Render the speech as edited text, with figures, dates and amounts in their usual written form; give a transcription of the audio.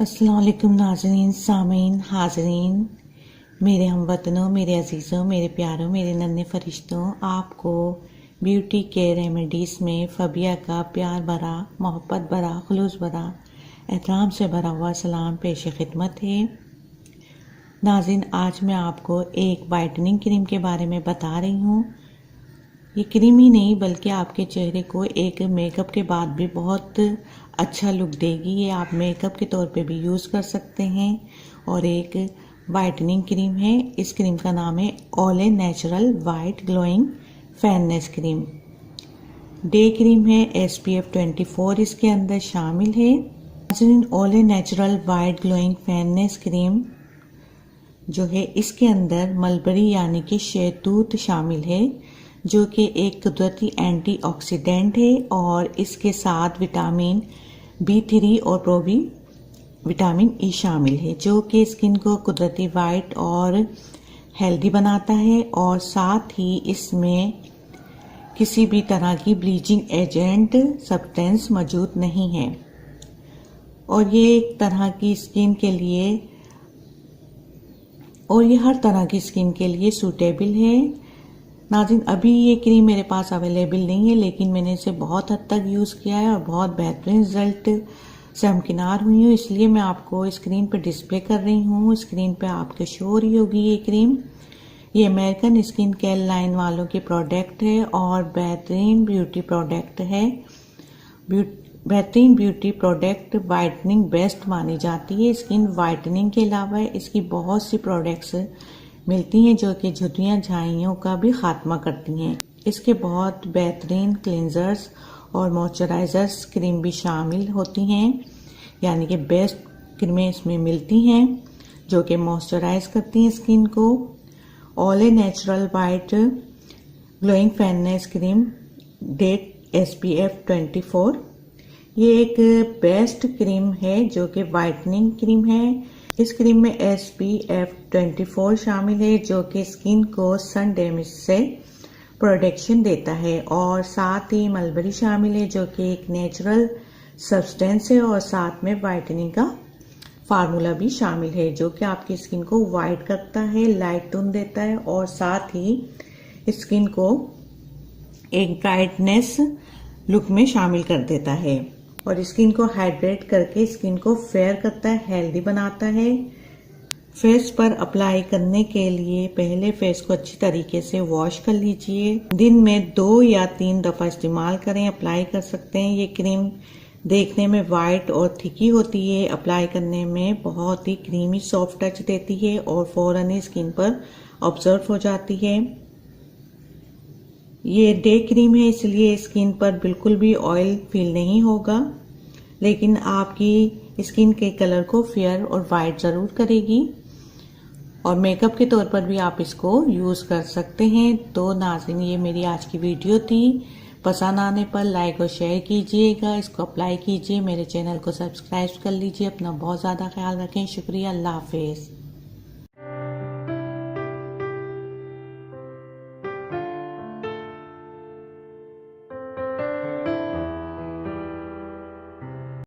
अस्सलाम वालेकुम नाज़रीन, सामीन, हाज़रीन, मेरे हमवतनों, मेरे अजीज़ों, मेरे प्यारों, मेरे नन्हे फरिश्तों, आपको ब्यूटी केयर रेमेडीज़ में फ़बिया का प्यार भरा, मोहब्बत भरा, खुलूस भरा, एहतराम से भरा हुआ सलाम पेश खिदमत है। नाज़रीन, आज मैं आपको एक वाइटनिंग क्रीम के बारे में बता रही हूँ। ये क्रीम ही नहीं बल्कि आपके चेहरे को एक मेकअप के बाद भी बहुत अच्छा लुक देगी। ये आप मेकअप के तौर पे भी यूज़ कर सकते हैं और एक वाइटनिंग क्रीम है। इस क्रीम का नाम है ओले natural white glowing fairness cream. Day cream है, SPF 24 इसके अंदर शामिल है। ओले natural white glowing fairness cream जो है, इसके अंदर मलबरी यानी कि शहतूत शामिल है जो कि एक कुदरती एंटीऑक्सीडेंट है और इसके साथ विटामिन B3 और प्रोबी विटामिन E शामिल है जो कि स्किन को कुदरती वाइट और हेल्दी बनाता है और साथ ही इसमें किसी भी तरह की ब्लीचिंग एजेंट सब्सटेंस मौजूद नहीं है और ये एक तरह की स्किन के लिए और ये हर तरह की स्किन के लिए सूटेबल है। नाज़रीन, अभी ये क्रीम मेरे पास अवेलेबल नहीं है लेकिन मैंने इसे बहुत हद तक यूज़ किया है और बहुत बेहतरीन रिजल्ट से हमकिनार हुई हूँ, इसलिए मैं आपको स्क्रीन पर डिस्प्ले कर रही हूँ। स्क्रीन पे आपके शो हो रही होगी ये क्रीम। ये अमेरिकन स्किन केयर लाइन वालों की प्रोडक्ट है और बेहतरीन ब्यूटी प्रोडक्ट है। बेहतरीन ब्यूटी प्रोडक्ट वाइटनिंग बेस्ट मानी जाती है। स्किन वाइटनिंग के अलावा इसकी बहुत सी प्रोडक्ट्स मिलती हैं जो कि झुर्रियाँ झाइयों का भी खात्मा करती हैं। इसके बहुत बेहतरीन क्लिनजर्स और मॉइस्चराइजर्स क्रीम भी शामिल होती हैं, यानी कि बेस्ट क्रीमें इसमें मिलती हैं जो कि मॉइस्चराइज करती हैं स्किन को। Olay natural white glowing fairness cream that SPF 24 ये एक बेस्ट क्रीम है जो कि वाइटनिंग क्रीम है। इस क्रीम में SPF 24 शामिल है जो कि स्किन को सन डैमेज से प्रोटेक्शन देता है और साथ ही मलबरी शामिल है जो कि एक नेचुरल सब्सटेंस है और साथ में वाइटनिंग का फार्मूला भी शामिल है जो कि आपकी स्किन को वाइट करता है, लाइट टोन देता है और साथ ही स्किन को एक ब्राइटनेस लुक में शामिल कर देता है और स्किन को हाइड्रेट करके स्किन को फेयर करता है, हेल्दी बनाता है। फेस पर अप्लाई करने के लिए पहले फेस को अच्छी तरीके से वॉश कर लीजिए। दिन में 2 या 3 दफ़ा इस्तेमाल करें, अप्लाई कर सकते हैं। ये क्रीम देखने में वाइट और थिकी होती है, अप्लाई करने में बहुत ही क्रीमी सॉफ्ट टच देती है और फौरन ही स्किन पर ऑब्जर्व हो जाती है। ये डे क्रीम है इसलिए स्किन पर बिल्कुल भी ऑयल फील नहीं होगा, लेकिन आपकी स्किन के कलर को फेयर और वाइट ज़रूर करेगी और मेकअप के तौर पर भी आप इसको यूज़ कर सकते हैं। तो नाज़रीन, ये मेरी आज की वीडियो थी। पसंद आने पर लाइक और शेयर कीजिएगा, इसको अप्लाई कीजिए, मेरे चैनल को सब्सक्राइब कर लीजिए। अपना बहुत ज़्यादा ख्याल रखें। शुक्रिया। अल्लाह हाफिज़।